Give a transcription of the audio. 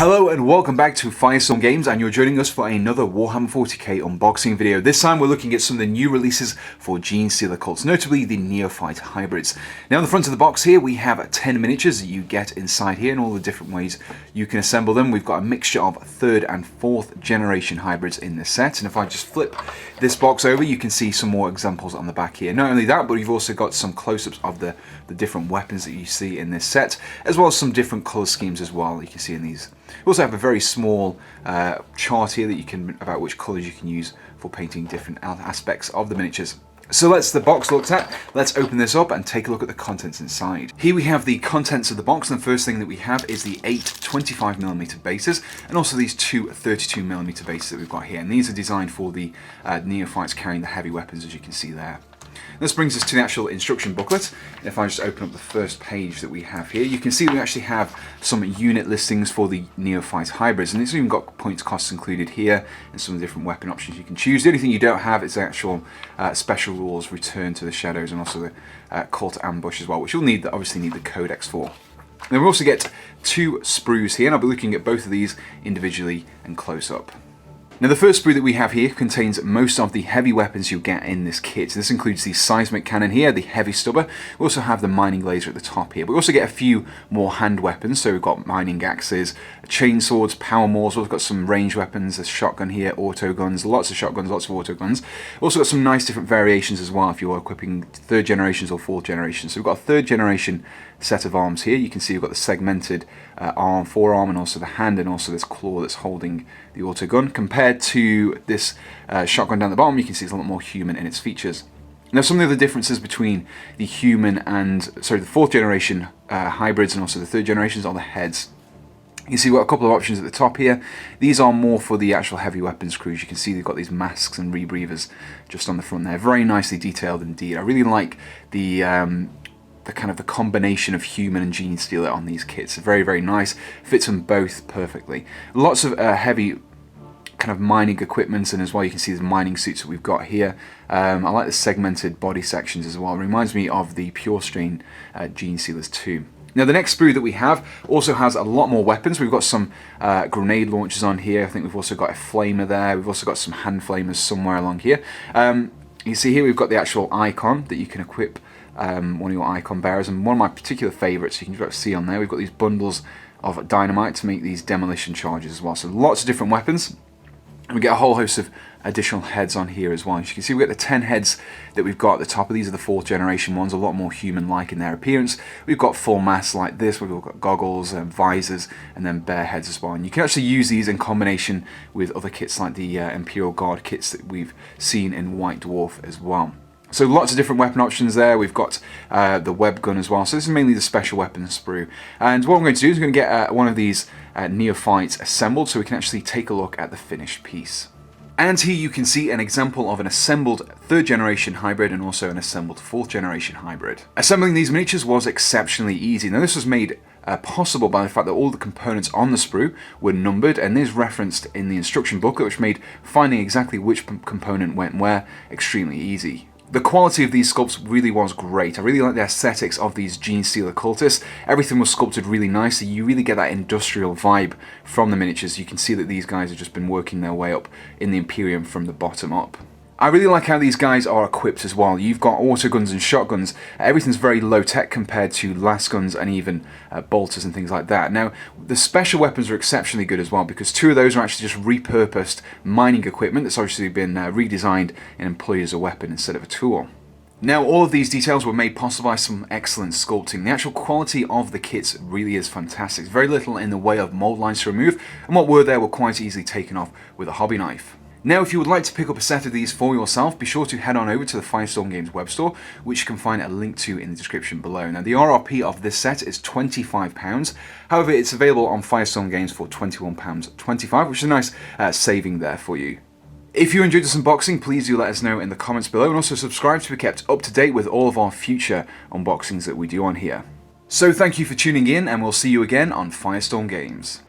Hello and welcome back to Firestorm Games, and you're joining us for another Warhammer 40k unboxing video. This time we're looking at some of the new releases for Genestealer cults, notably the Neophyte Hybrids. Now on the front of the box here we have 10 miniatures that you get inside here and all the different ways you can assemble them. We've got a mixture of 3rd and 4th generation hybrids in this set, and if I just flip this box over you can see some more examples on the back here. Not only that, but you've also got some close-ups of the different weapons that you see in this set, as well as some different colour schemes as well you can see in these. We also have a very small chart here that you can about which colours you can use for painting different aspects of the miniatures. So that's the box looked at. Let's open this up and take a look at the contents inside. Here we have the contents of the box, and the first thing that we have is the 8 25mm bases and also these 2 32mm bases that we've got here. And these are designed for the neophytes carrying the heavy weapons, as you can see there. This brings us to the actual instruction booklet. And if I just open up the first page that we have here, you can see we actually have some unit listings for the Neophyte Hybrids, and it's even got points costs included here and some of the different weapon options you can choose. The only thing you don't have is the actual special rules, Return to the Shadows, and also the Call to Ambush as well, which you'll need, obviously need the codex for. Then we also get 2 sprues here, and I'll be looking at both of these individually and close up. Now the first sprue that we have here contains most of the heavy weapons you'll get in this kit. This includes the seismic cannon here, the heavy stubber. We also have the mining laser at the top here. But we also get a few more hand weapons. So we've got mining axes, chainswords, power maws. We've got some range weapons, a shotgun here, auto guns, lots of shotguns, lots of auto guns. Also got some nice different variations as well if you're equipping 3rd generations or 4th generations. So we've got a 3rd generation set of arms here. You can see we've got the segmented forearm, and also the hand, and also this claw that's holding the auto gun. Compared to this shotgun down the bottom, you can see it's a lot more human in its features. Now some of the other differences between the human and, the 4th generation hybrids and also the 3rd generations are the heads. You see we've got a couple of options at the top here. These are more for the actual heavy weapons crews. You can see they've got these masks and rebreathers just on the front there. Very nicely detailed indeed. I really like the kind of the combination of human and Genestealer on these kits. Very, very nice. Fits them both perfectly. Lots of heavy kind of mining equipment, and as well you can see the mining suits that we've got here. I like the segmented body sections as well. It reminds me of the Pure Strain Genestealers too. Now the next sprue that we have also has a lot more weapons. We've got some grenade launchers on here. I think we've also got a flamer there. We've also got some hand flamers somewhere along here. You see here we've got the actual icon that you can equip one of your icon bearers, and one of my particular favourites you can just see on there, we've got these bundles of dynamite to make these demolition charges as well. So lots of different weapons. And we get a whole host of additional heads on here as well. As you can see, we've got the 10 heads that we've got at the top of these are the 4th generation ones, a lot more human-like in their appearance. We've got full masks like this, we've got goggles and visors, and then bear heads as well. And you can actually use these in combination with other kits like the Imperial Guard kits that we've seen in White Dwarf as well. So lots of different weapon options there. We've got the web gun as well. So this is mainly the special weapons sprue. And what I'm going to do is I'm going to get one of these neophytes assembled so we can actually take a look at the finished piece. And here you can see an example of an assembled 3rd generation hybrid and also an assembled 4th generation hybrid. Assembling these miniatures was exceptionally easy. Now this was made possible by the fact that all the components on the sprue were numbered, and this is referenced in the instruction booklet, which made finding exactly which component went where extremely easy. The quality of these sculpts really was great. I really like the aesthetics of these Genestealer cultists. Everything was sculpted really nicely. You really get that industrial vibe from the miniatures. You can see that these guys have just been working their way up in the Imperium from the bottom up. I really like how these guys are equipped as well. You've got auto guns and shotguns. Everything's very low tech compared to las guns and even bolters and things like that. Now, the special weapons are exceptionally good as well, because 2 of those are actually just repurposed mining equipment that's obviously been redesigned and employed as a weapon instead of a tool. Now, all of these details were made possible by some excellent sculpting. The actual quality of the kits really is fantastic. Very little in the way of mold lines to remove, and what were there were quite easily taken off with a hobby knife. Now, if you would like to pick up a set of these for yourself, be sure to head on over to the Firestorm Games web store, which you can find a link to in the description below. Now, the RRP of this set is £25. However, it's available on Firestorm Games for £21.25, which is a nice saving there for you. If you enjoyed this unboxing, please do let us know in the comments below, and also subscribe to be kept up to date with all of our future unboxings that we do on here. So thank you for tuning in, and we'll see you again on Firestorm Games.